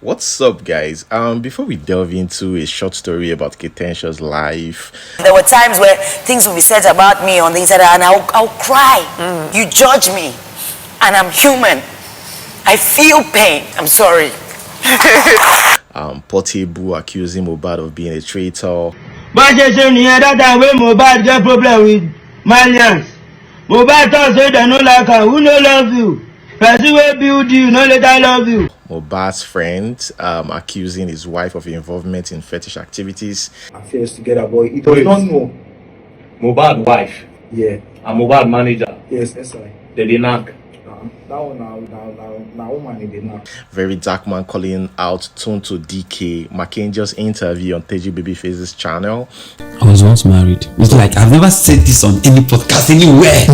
What's up, guys? Before we delve into a short story about Henshaw'S life, There were times where things will be said about me on the internet and I'll cry. You judge me, and I'm human. I feel pain. I'm sorry. Portable accusing Mohbad of being a traitor. But you say that time when Mohbad get problem with Malians. Mohbad talk say they no like her. Who no love you? Person wey build you no later love you. Mohbad's friend accusing his wife of involvement in fetish activities. Affairs together, but it does not know. Mohbad wife Yeah. and Mohbad manager. Yes, that's right. They did knock. That one now woman in the now. Very dark man calling out Tonto DK. Mackenzie's interview on Teji Babyface's channel. I was once married. It's like I've never said this on any podcast anywhere.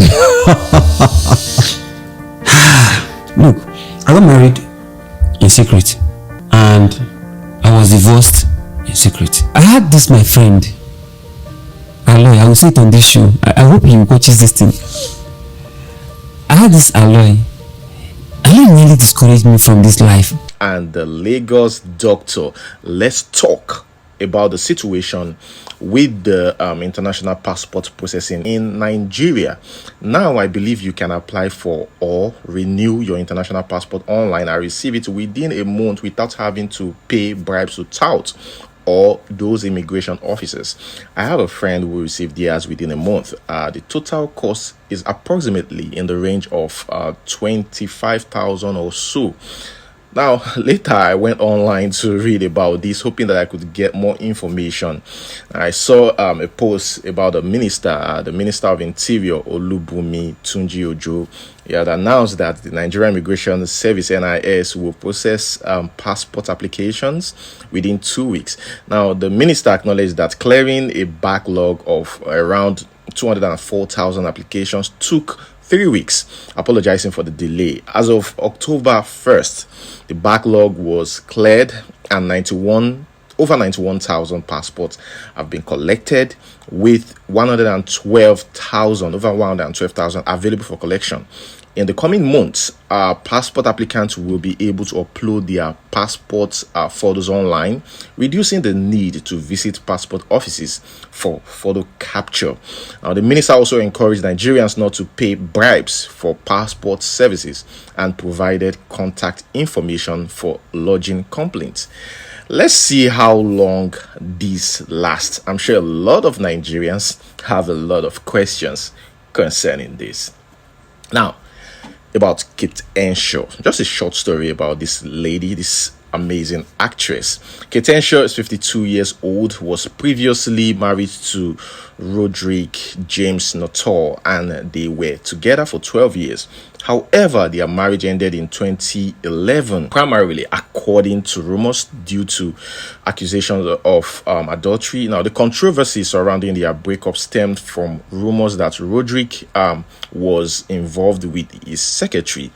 Look, I got married in secret and I was divorced in secret. I had this my friend Aloy. I will say it on this show. I hope he watches this thing. I had this Aloy. Aloy nearly discouraged me from this life. And the Lagos doctor. Let's talk about the situation with the international passport processing in Nigeria. Now, I believe you can apply for or renew your international passport online and receive it within a month without having to pay bribes to tout or those immigration officers. I have a friend who received theirs within a month. The total cost is approximately in the range of 25,000 or so. Now, later I went online to read about this, hoping that I could get more information. I saw a post about the Minister of Interior, Olubumi Tunji Ojo. He had announced that the Nigerian Immigration Service (NIS) will process passport applications within 2 weeks. Now, the minister acknowledged that clearing a backlog of around 204,000 applications took 3 weeks, apologizing for the delay. As of October 1st, the backlog was cleared and over 91,000 passports have been collected, with over 112,000 available for collection. In the coming months, passport applicants will be able to upload their passports photos online, reducing the need to visit passport offices for photo capture. The minister also encouraged Nigerians not to pay bribes for passport services and provided contact information for lodging complaints. Let's see how long this lasts. I'm sure a lot of Nigerians have a lot of questions concerning this. Now, about Kate Henshaw. Just a short story about this lady, this amazing actress. Kate Henshaw is 52 years old, was previously married to Roderick James Nuttall, and they were together for 12 years. However, their marriage ended in 2011, primarily according to rumors due to accusations of adultery. Now, the controversy surrounding their breakup stemmed from rumors that Roderick was involved with his secretary,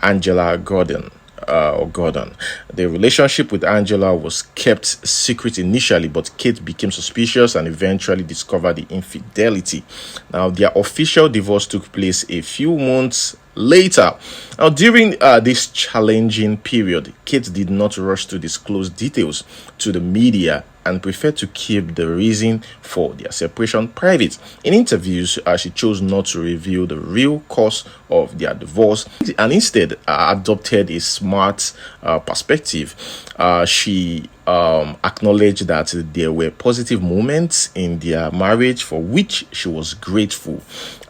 Angela Gordon. The relationship with Angela was kept secret initially, but Kate became suspicious and eventually discovered the infidelity. Now, their official divorce took place a few months later. Now, during this challenging period, Kate did not rush to disclose details to the media and preferred to keep the reason for their separation private. In interviews, she chose not to reveal the real cause of their divorce and instead adopted a smart perspective. She acknowledged that there were positive moments in their marriage for which she was grateful.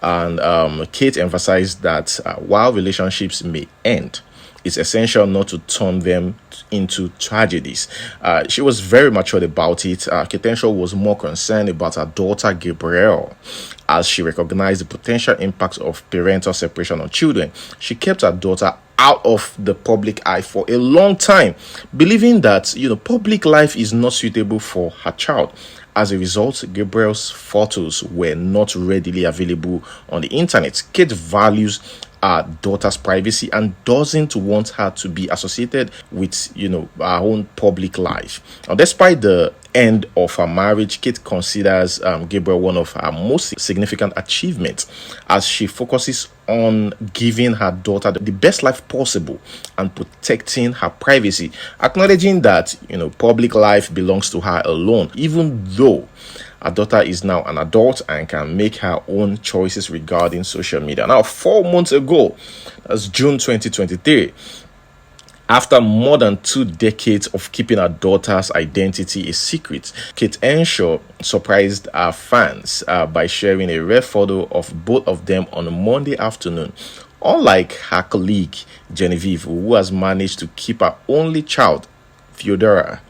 And Kate emphasized that while relationships may end, it's essential not to turn them into tragedies. She was very mature about it. Kate Henshaw was more concerned about her daughter Gabrielle, as she recognized the potential impacts of parental separation on children. She kept her daughter out of the public eye for a long time, believing that public life is not suitable for her child. As a result, Gabriel's photos were not readily available on the internet. Kate values her daughter's privacy and doesn't want her to be associated with, her own public life. Now, despite the end of her marriage, Kate considers Gabriel one of her most significant achievements as she focuses on giving her daughter the best life possible and protecting her privacy, acknowledging that public life belongs to her alone, even though her daughter is now an adult and can make her own choices regarding social media. Now, 4 months ago, that's June 2023, after more than 2 decades of keeping her daughter's identity a secret, Kate Henshaw surprised her fans by sharing a rare photo of both of them on a Monday afternoon. Unlike her colleague Genevieve, who has managed to keep her only child, Theodora,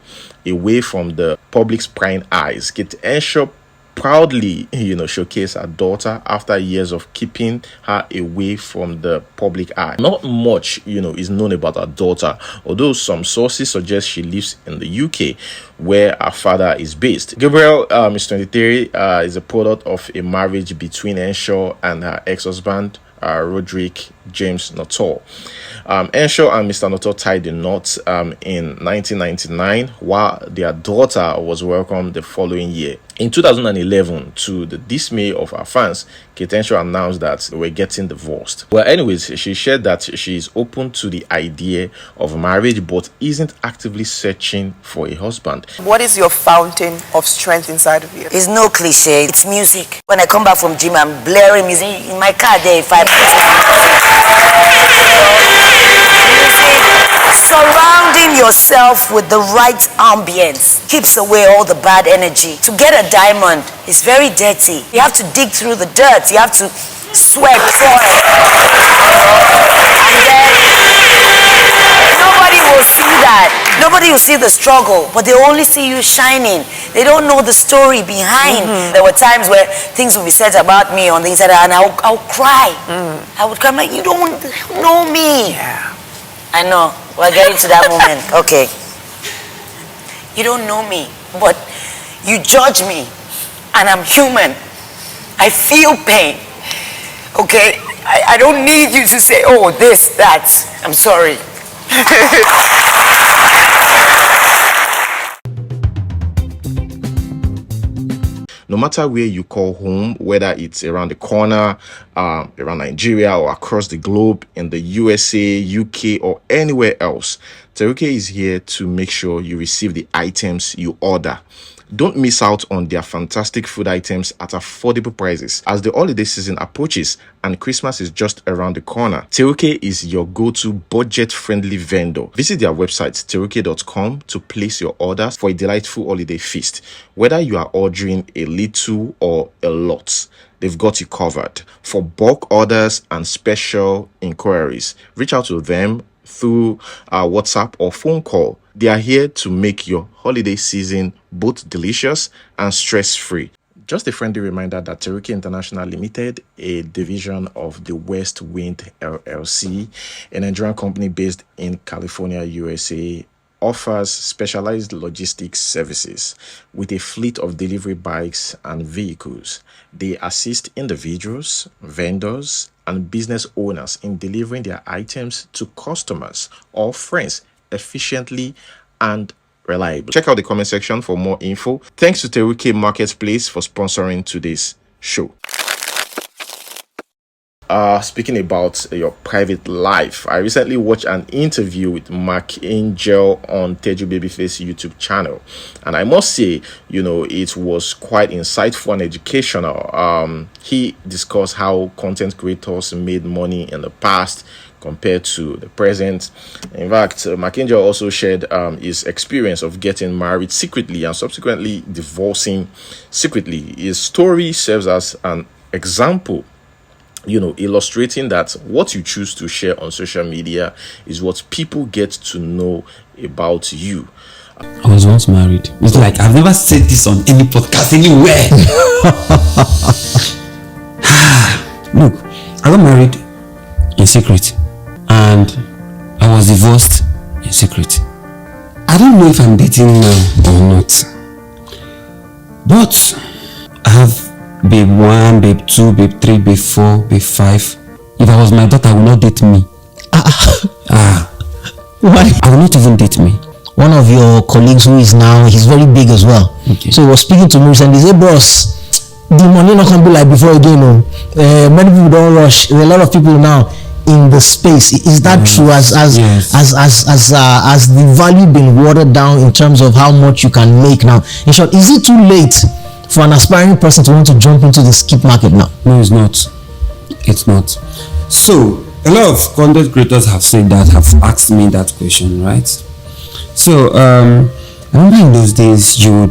away from the public's prying eyes, Kate Henshaw proudly, showcase her daughter after years of keeping her away from the public eye. Not much, is known about her daughter, although some sources suggest she lives in the UK, where her father is based. Gabriel is 23, is a product of a marriage between Henshaw and her ex-husband, Roderick James Nuttall. Henshaw and Mr. Nuttall tied the knot in 1999, while their daughter was welcomed the following year. In 2011, to the dismay of her fans, Kate Henshaw announced that they were getting divorced. Well, anyways, she shared that she is open to the idea of marriage but isn't actively searching for a husband. What is your fountain of strength inside of you? It's no cliche. It's music. When I come back from gym, I'm blaring music in my car there. If I surrounding yourself with the right ambience keeps away all the bad energy. To get a diamond is very dirty. You have to dig through the dirt. You have to sweat for it. And then nobody will see that. Nobody will see the struggle, but they only see you shining. They don't know the story behind. There were times where things would be said about me on the inside, and I'll cry. I would cry, I'm like, you don't know me. Yeah. I know. We're getting to that moment. Okay. You don't know me, but you judge me, and I'm human. I feel pain. Okay? I don't need you to say, oh, this, that. I'm sorry. No matter where you call home, whether it's around the corner, around Nigeria, or across the globe, in the USA, UK, or anywhere else, Teruke is here to make sure you receive the items you order. Don't miss out on their fantastic food items at affordable prices as the holiday season approaches and Christmas is just around the corner. Teruke is your go-to budget-friendly vendor. Visit their website, teruke.com, to place your orders for a delightful holiday feast. Whether you are ordering a little or a lot, they've got you covered. For bulk orders and special inquiries, reach out to them through WhatsApp or phone call. They are here to make your holiday season both delicious and stress-free. Just a friendly reminder that Teruke International Limited, a division of the West Wind LLC, a Nigerian company based in California, USA, offers specialized logistics services with a fleet of delivery bikes and vehicles. They assist individuals, vendors, and business owners in delivering their items to customers or friends efficiently and reliably. Check out the comment section for more info. Thanks to Teruke Marketplace for sponsoring today's show. Speaking about your private life, I recently watched an interview with Mark Angel on Teju Babyface YouTube channel, and I must say, it was quite insightful and educational. He discussed how content creators made money in the past compared to the present. In fact, Mark Angel also shared his experience of getting married secretly and subsequently divorcing secretly. His story serves as an example, illustrating that what you choose to share on social media is what people get to know about you. I was once married. It's like I've never said this on any podcast anywhere. Look, I got married in secret and I was divorced in secret. I don't know if I'm dating now or not, but I have babe 1, babe 2, babe 3, babe 4, babe 5. If I was my daughter, I would not date me. Why? I will not even date me. One of your colleagues who is now, he's very big as well. Okay. So he was speaking to me recently. He said, boss, the money not can be like before again. Many people don't rush. There are a lot of people now in the space. Is that true? Has the value been watered down in terms of how much you can make now? In short, is it too late for an aspiring person to want to jump into the skip market now? No, it's not. It's not. So a lot of content creators have said that, have asked me that question, right? So I remember in those days you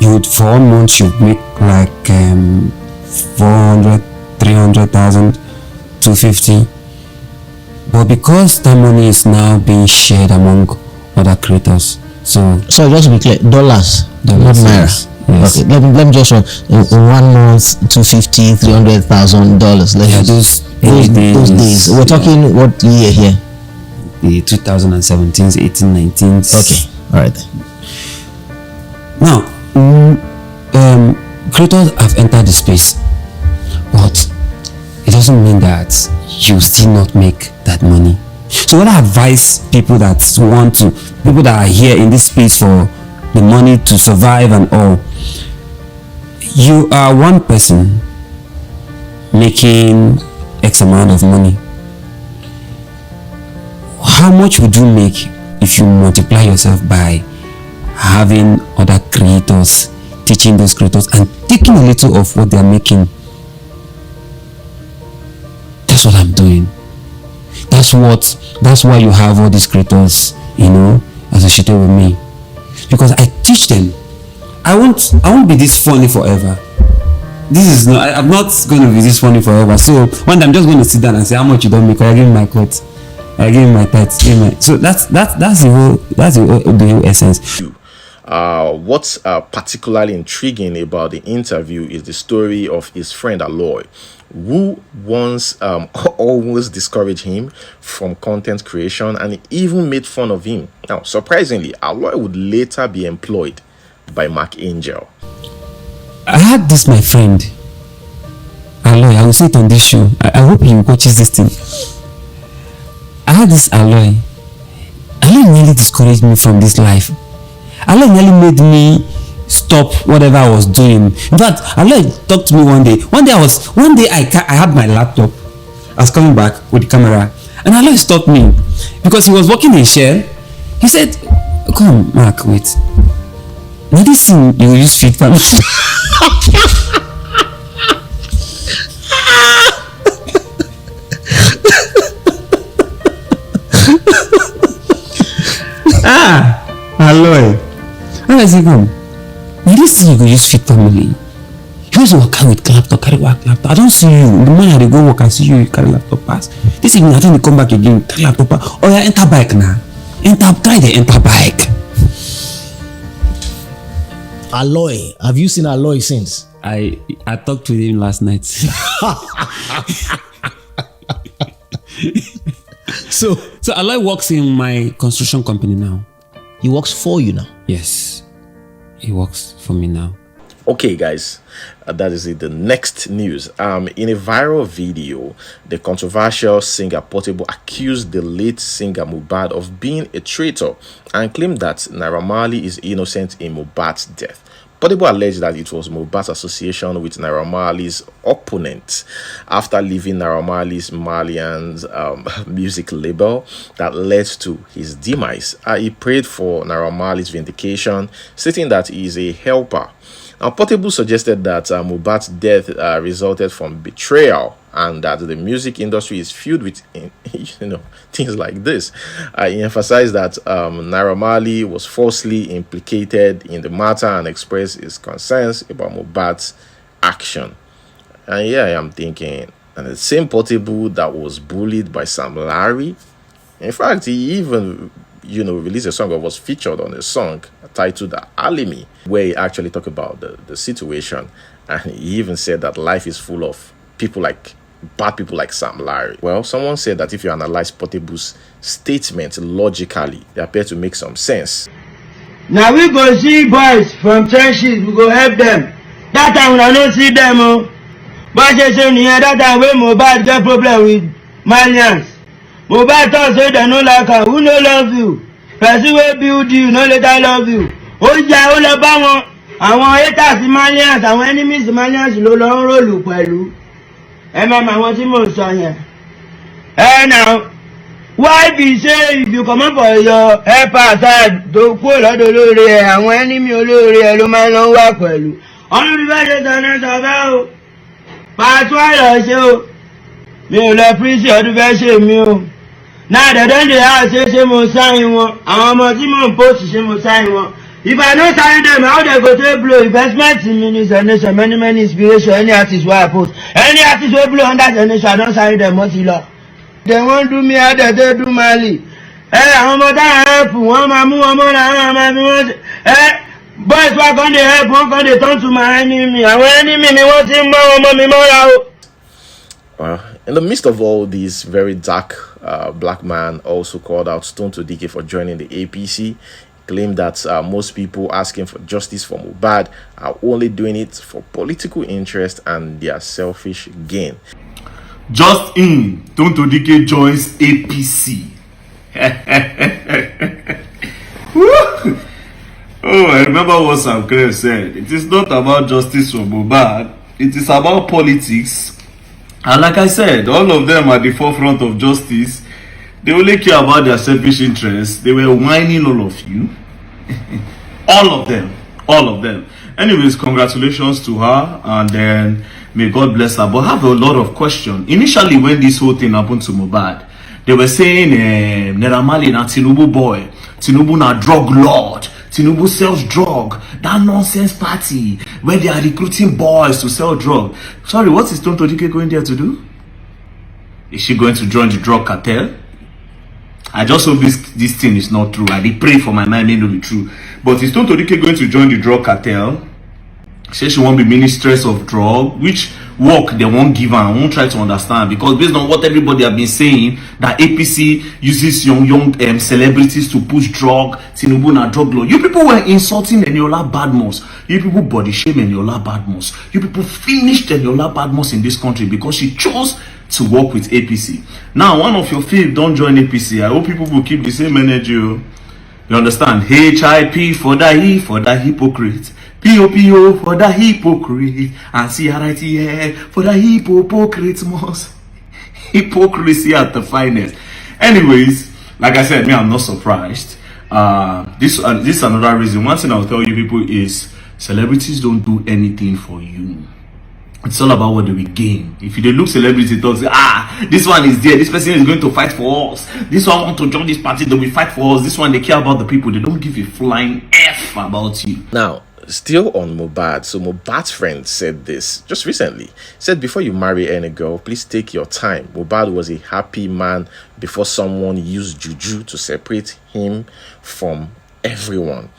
would for 1 month you'd make like 400, 300,000, 250. But because that money is now being shared among other creators, so just to be clear, dollars, not naira. Yes. Okay, let me just run in 1 month, $250,000, $300,000. Those days. We're talking what year here? The 2017s, 18, 19s. Okay, all right. Now, creators have entered the space, but it doesn't mean that you still not make that money. So what I advise people that are here in this space for the money to survive and all, you are one person making X amount of money. How much would you make if you multiply yourself by having other creators, teaching those creators and taking a little of what they are making? That's what I'm doing. That's why you have all these creators, associated with me, because I teach them. I won't be this funny forever. I'm not going to be this funny forever. So one day I'm just going to sit down and say how much you don't make. I give me my cut. I give him my pets. So that's the whole essence. What's particularly intriguing about the interview is the story of his friend Aloy, who once always discouraged him from content creation and even made fun of him. Now, surprisingly, Aloy would later be employed by Mark Angel. I had this, my friend Aloy. I will say it on this show. I hope he watches this thing. I had this Aloy. Aloy nearly discouraged me from this life. Aloy nearly made me stop whatever I was doing. In fact, Aloy talked to me one day. One day I had my laptop. I was coming back with the camera, and Aloy stopped me because he was working in Shell. He said, "Come, Mark, wait. Now this thing you will use feed family." Aloy. How does it come? Now this thing you go use feed family. You use work with laptop, carry work laptop. I don't see you. The morning I go work, I see you carry laptop pass. This evening I think you come back again, carry laptop pass. Oh yeah, enter bike now. Try the enter bike. Aloy, have you seen Aloy since? I talked to him last night. So Aloy works in my construction company now. He works for you now? Yes, he works for me now. Okay, guys, that is it. The next news. In a viral video, the controversial singer Portable accused the late singer Mohbad of being a traitor and claimed that Naira Marley is innocent in Mohbad's death. Portable alleged that it was Mohbad's association with Naira Marley's opponent after leaving Naira Marley's Marlian's music label that led to his demise. He prayed for Naira Marley's vindication, stating that he is a helper. Now, Portable suggested that Mohbad's death resulted from betrayal and that the music industry is filled with, things like this. He emphasized that Naira Marley was falsely implicated in the matter and expressed his concerns about Mohbad's action. And yeah, I am thinking, and the same Portable that was bullied by Sam Larry, in fact, he even released a song that was featured on a song titled Alimi, where he actually talked about the situation, and he even said that life is full of bad people like Sam Larry. Well, someone said that if you analyze Portable's statement logically, they appear to make some sense. Now we go see boys from trenches, we go help them. That time when I don't see them, but I say that time when Mohbad get problem with Malians. Mohbad talk say dem no like am. Who no love you? Person wey build you no later love you. Ó jà ó lọ bá wọn. Àwọn haters Malians, àwọn enemies Malians ló lọ ń rólù pẹ̀lú. Ẹ máa mọ àwọn tí mò ń sọ yẹn. Now, why be say if you comot for your helper side tó kúrò lọ́dọ̀ olóore ẹ̀ àwọn enemy olóore ẹ̀ ló máa ń lọ wá pẹ̀lú. Ọlọ́run bá ṣe sọ náà sọ bẹ́ẹ̀ o. Pàtó àlọ́ ṣe o. Mi ò lọ prison ọdún fẹ́ ṣe mi o. Náà dandan dey how ṣe mo sáyìn wọn. Àwọn ọmọ tí mò ń post ṣe mo sáyìn wọn. If I no sign them, how they go take blow? Investment in Nation, many inspiration, any artist wey I post. Any artist wey blow under the nation, I don sign them, wọ́n ti lọ. They won't do me how they do Mali. Àwọn ọmọ táwọn help, wọ́n máa mú wọn mọ́ra, wọ́n máa fi wọ́n ṣe. Boys wa kan dey help, wọ́n kan dey turn to my enemy. Àwọn enemy mi wọ́n ti ń mọ́ ọmọ mi mọ́ra o. Well, in the midst of all this, very dark black man also called out Stone to DK for joining the APC. Claimed that most people asking for justice for Mohbad are only doing it for political interest and their selfish gain. Just in, Tonto Dike joins APC. Oh, I remember what Sam Clare said. It is not about justice for Mohbad. It is about politics. And like I said, all of them are at the forefront of justice. They only care about their selfish interests. They were whining all of you. All of them. Anyways, congratulations to her, and then may God bless her. But I have a lot of questions. Initially, when this whole thing happened to Mohbad, they were saying Naira Marley na Tinubu boy, Tinubu na drug lord, Tinubu sells drug. That nonsense party where they are recruiting boys to sell drug. Sorry, what is Tonto Dike going there to do? Is she going to join the drug cartel? I just hope this thing is not true. I did pray for my mind may not be true. But is Tonto Dike going to join the drug cartel? Say she won't be ministress of drug. Which work they won't give her? I won't try to understand, because based on what everybody have been saying, that APC uses young celebrities to push drug. Tinubu na drug law. You people were insulting Eniola Badmus. You people body shame Eniola Badmus. You people finished Eniola Badmus in this country because she chose to work with APC. Now, one of your faves don't join APC. I hope people will keep the same energy. You understand? HIP for the hypocrite. POPO for the hypocrite. And CRIT for the hypocrite most. Hypocrisy at the finest. Anyways, like I said, me, I'm not surprised. This is another reason. One thing I'll tell you people is celebrities don't do anything for you. It's all about what they will gain. If you look celebrity talks, this one is there, this person is going to fight for us, this one want to join this party, they will fight for us, this one they care about the people, they don't give a flying F about you. Now, still on Mohbad, so Mohbad's friend said this just recently. Said, before you marry any girl, please take your time. Mohbad was a happy man before someone used juju to separate him from everyone.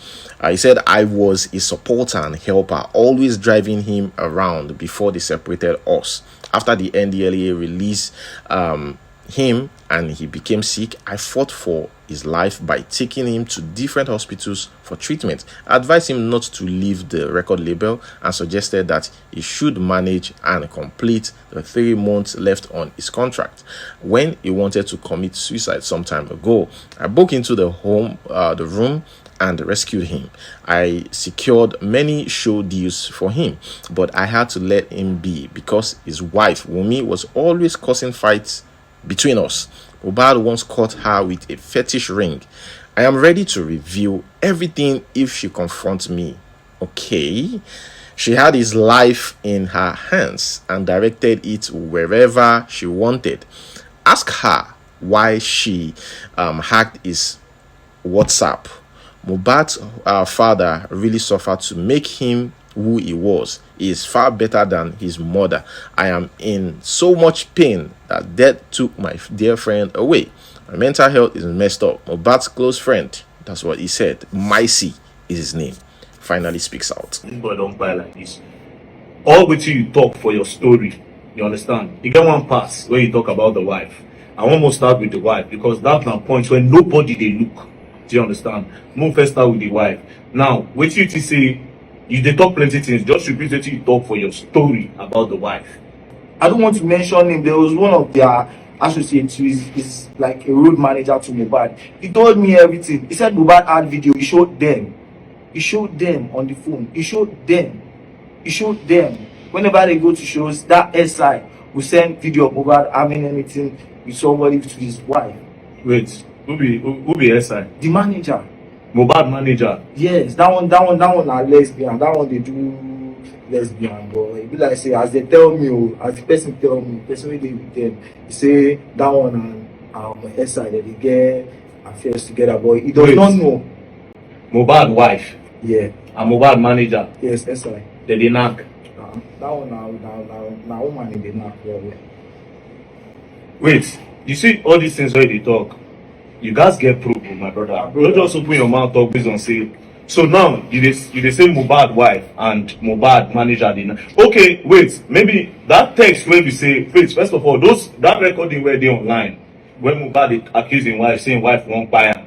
He said, I was a supporter and helper, always driving him around before they separated us. After the NDLEA released him and he became sick, I fought for his life by taking him to different hospitals for treatment. I advised him not to leave the record label and suggested that he should manage and complete the 3 months left on his contract. When he wanted to commit suicide some time ago, I broke into the room and rescued him. I secured many show deals for him, but I had to let him be because his wife, Wumi, was always causing fights between us. Mohbad once caught her with a fetish ring. I am ready to reveal everything if she confronts me. Okay? She had his life in her hands and directed it wherever she wanted. Ask her why she hacked his WhatsApp. Mohbad's father really suffered to make him who he was. He is far better than his mother. I am in so much pain that death took my dear friend away. My mental health is messed up. Mohbad's close friend, that's what he said, Micey is his name, finally speaks out. Boy, don't buy like this. All with you talk for your story. You understand? You get one pass when you talk about the wife. I want to start with the wife because that's the point where nobody they look. Do you understand? Move first start with the wife. Now, what you to say, you they talk plenty things. Just repeat what you talk for your story about the wife. I don't want to mention him. There was one of their associate to is like a road manager to Mohbad. He told me everything. He said Mohbad had video. He showed them. He showed them on the phone. He showed them. He showed them. Whenever they go to shows, that SI will send video of Mohbad having anything with somebody to his wife. Wait, who be SI? The manager. Mohbad manager. Yes, that one are lesbian. That one they do lesbian, but it be like say as they tell me, as the person tell me, person wey dey with them, he say that one and SI that they get affairs together, but he does not know. Mohbad wife. Yeah. And Mohbad manager. Yes, SI. They knack. That one now woman in the knack well. Wait, you see all these things where they talk. You guys get proof, my brother. Don't just open your mouth talk based on say. So now you dey say Mohbad wife and Mohbad manager dey knack. Okay, wait, maybe that text where we say, wait, first of all, that recording where they online, when Mohbad dey accuse him wife, saying wife won't buy him.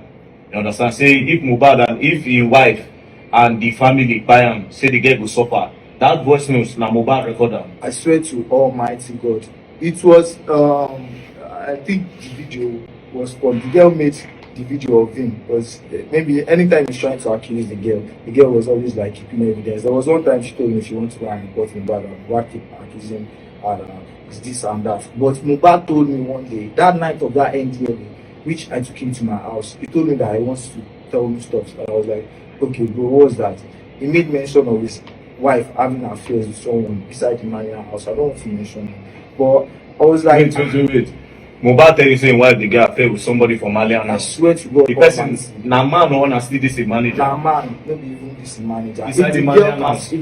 You understand? Say if Mohbad and if his wife and the family buy him, say the girl go suffer. That voice notes na Mohbad recorder. I swear to Almighty God, it was I think the video was called. The girl made the video of him because maybe anytime he's trying to accuse the girl was always like keeping evidence. There was one time she told me she wants to go and report Mohbad and Mohbad keep accusing her it's this and that. But Mohbad told me one day, that night of that NDLA, which I took him to my house, he told me that he wants to tell me stuff. And I was like, okay, bro, what was that? He made mention of his wife having affairs with someone beside the man house. I don't want to mention it, but I was like, wait. Mohbad tell you saying wife they get affair with somebody from Malian. I swear to God, the person na man or wanna see this a manager. Na man, maybe even this manager. If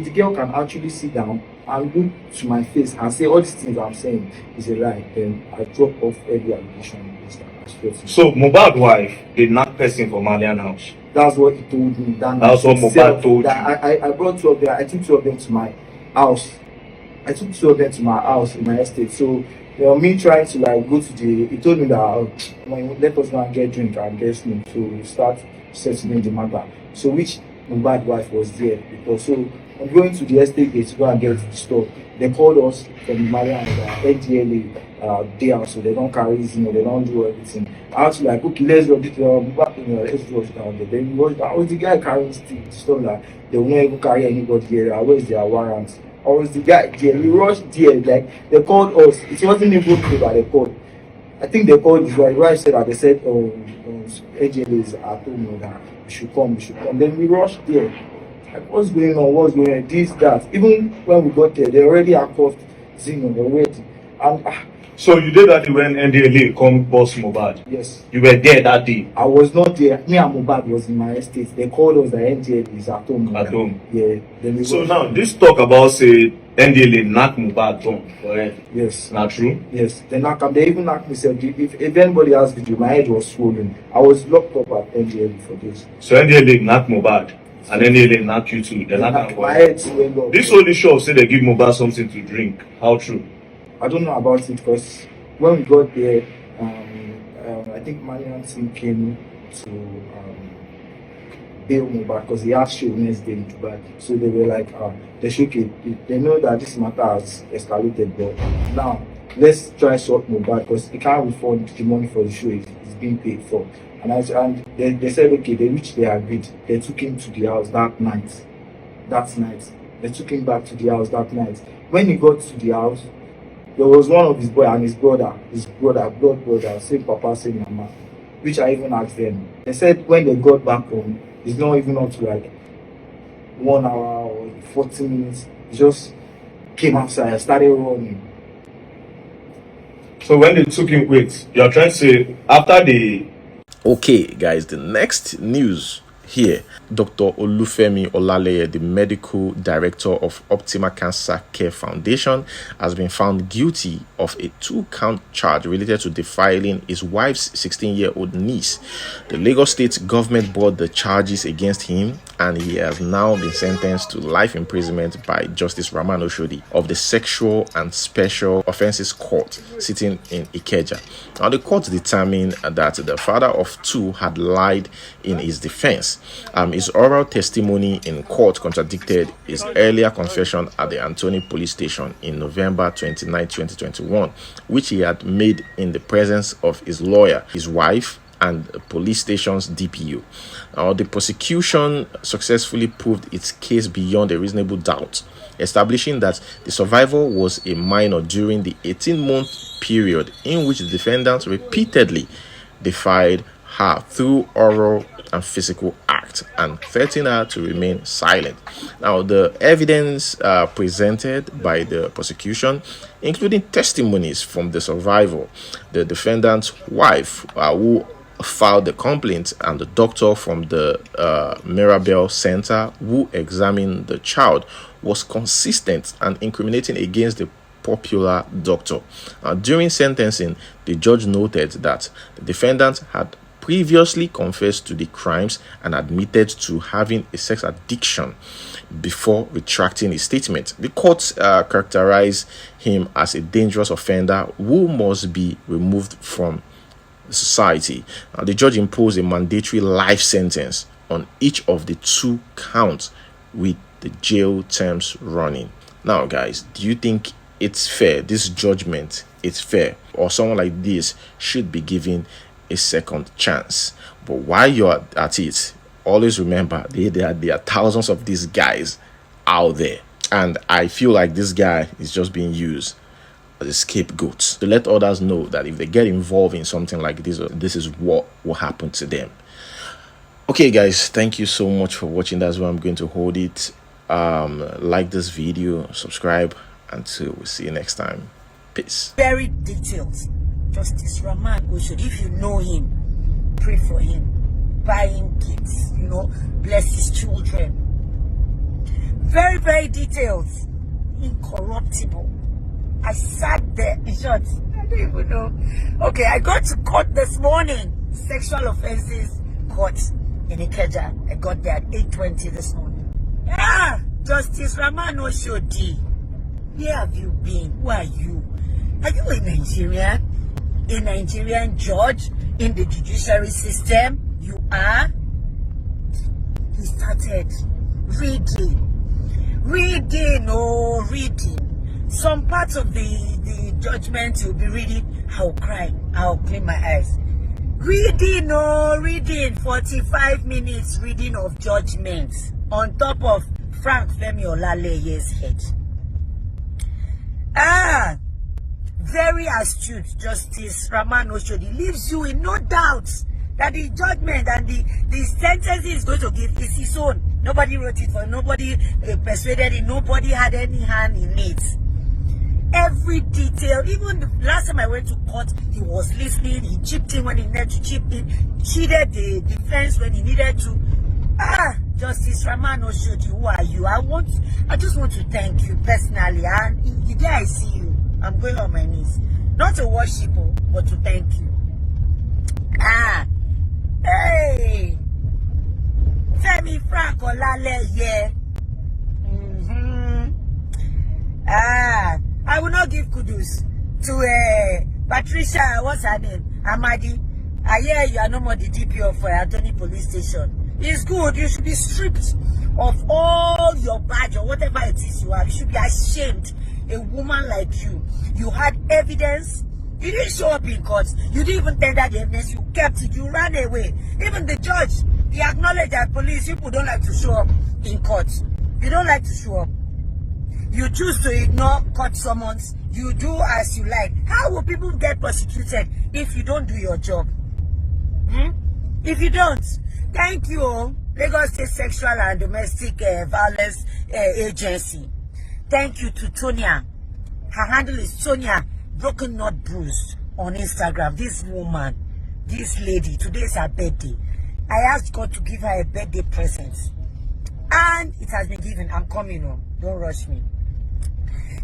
the girl can actually sit down and look to my face and say all these things I'm saying is a lie, then I drop off every allegation against her. I swear to so Mohbad wife did not person from Malian house. That's what he told me. That's what Mohbad told you. I brought two of them. I took two of them to my house. I took two of them to my house in my estate. So me trying to like go to he told me that let us go and get drink and get smoke. So we start settling the matter. So which Mohbad wife was there because so I'm going to the estate gate to go and get the stuff. They called us from Marian NDLA day out, so they don't carry they don't do everything. I was like, okay, let's rush down there. Then we was the guy carrying stuff like they will not even carry anybody here. Where's their warrants? I was the guy there. We rushed there, like they called us. It wasn't even me that they called. I think they called his wife said that they said AJ is at home that we should come. Then we rushed there. Like what's going on? This, that. Even when we got there, they already handcuffed Zino already. And so you did that when NDLA come boss Mohbad? Yes. You were there that day? I was not there. Me and Mohbad was in my estate. They called us that NDLA is at home. At home? Yeah. Then so now, this talk about, say, NDLA knock Mohbad down, correct? Yes. Not true? Yes. They knock him. They even knocked me. Said, if anybody has video, my head was swollen. I was locked up at NDLA for this. So NDLA knock Mohbad? And NDLA knock you too? They knock my head swelled up. This only show say they give Mohbad something to drink. How true? I don't know about it because when we got there, I think Nigerian team came to bail Mohbad because he had show next day in Dubai. So they were like, they know that this matter has escalated, but now let's try sort Mohbad because he can't refund the money for the show it's being paid for. And they said okay, they agreed. They took him to the house that night. They took him back to the house that night. When he got to the house, there was one of his boy and his blood brother, same papa, same mama, which I even asked them. They said when they got back home, it's not even up to like 1 hour or 40 minutes. He just came outside and started running. So when they took him, wait, you're trying to say after the... Okay, guys, the next news here, Dr. Olufemi Olaleye, the medical director of Optima Cancer Care Foundation, has been found guilty of a 2-count charge related to defiling his wife's 16-year-old niece. The Lagos State government brought the charges against him and he has now been sentenced to life imprisonment by Justice Rahman Oshodi of the Sexual and Special Offences Court sitting in Ikeja. Now, the court determined that the father of two had lied in his defense. His oral testimony in court contradicted his earlier confession at the Antony police station in November 29, 2021, which he had made in the presence of his lawyer, his wife, and the police station's DPO. Now, the prosecution successfully proved its case beyond a reasonable doubt, establishing that the survivor was a minor during the 18-month period in which the defendant repeatedly defied her through oral and physical acts and threatened her to remain silent. Now, the evidence presented by the prosecution, including testimonies from the survivor, the defendant's wife, who filed the complaint, and the doctor from the Mirabel Center who examined the child, was consistent and incriminating against the popular doctor. During sentencing, the judge noted that the defendant had previously confessed to the crimes and admitted to having a sex addiction before retracting his statement. The court characterized him as a dangerous offender who must be removed from society. The judge imposed a mandatory life sentence on each of the 2 counts with the jail terms running. Now, guys, do you think it's fair? This judgment is fair, or someone like this should be given a second chance? But while you're at it, always remember there are thousands of these guys out there, and I feel like this guy is just being used as a scapegoat to let others know that if they get involved in something like this, this is what will happen to them. Okay, guys, thank you so much for watching. That's where I'm going to hold it. Like this video, subscribe, until we see you next time. Peace. Very detailed. Justice Rahman Oshodi, if you know him, pray for him, buy him gifts, bless his children. Very, very detailed, incorruptible. I sat there, in short, I don't even know. Okay, I got to court this morning, sexual offences court in Ikeja. I got there at 8:20 this morning. Justice Rahman Oshodi, where have you been? Who are you? Are you a Nigerian? A Nigerian judge in the judiciary system? You are? He started reading. Some parts of the judgment you'll be reading, I'll cry, I'll clean my eyes. Reading, 45 minutes reading of judgment on top of Frank Femi Olaleye's head. Very astute. Justice Rahman Oshodi leaves you in no doubt that the judgment and the sentence is going to give is his own. Nobody wrote it for him. Nobody persuaded him. Nobody had any hand in it. Every detail, even the last time I went to court, he was listening. He chipped in when he needed to chip in. Cheated the defense when he needed to. Justice Rahman Oshodi, who are you? I just want to thank you personally. And the day I see you, I'm going on my knees. Not to worship you, but to thank you. Hey! Femi Frank Olaleye. I will not give kudos to Patricia, what's her name? Amadi. I hear you are no more the DPO for Antony police station. It's good. You should be stripped of all your badge or whatever it is you have. You should be ashamed. A woman like you had evidence. You didn't show up in court. You didn't even tender the evidence. You kept it. You ran away. Even the judge, he acknowledged that police people don't like to show up in court. You don't like to show up. You choose to ignore court summons. You do as you like. How will people get prosecuted if you don't do your job? If you don't. Thank you, Lagos State Sexual and Domestic Violence Agency. Thank you to Tonya. Her handle is Tonya Broken Not Bruised on Instagram. This woman, this lady, today is her birthday. I asked God to give her a birthday present. And it has been given. I'm coming home. Don't rush me.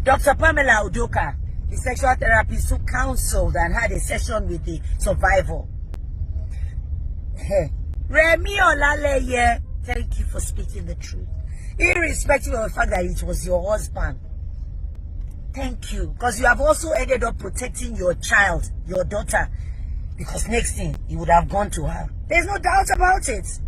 Dr. Pamela Udoka, the sexual therapist who counseled and had a session with the survivor. Remi Olaleye, Thank you for speaking the truth. Irrespective of the fact that it was your husband. Thank you. Because you have also ended up protecting your child, your daughter. Because next thing, you would have gone to her. There's no doubt about it.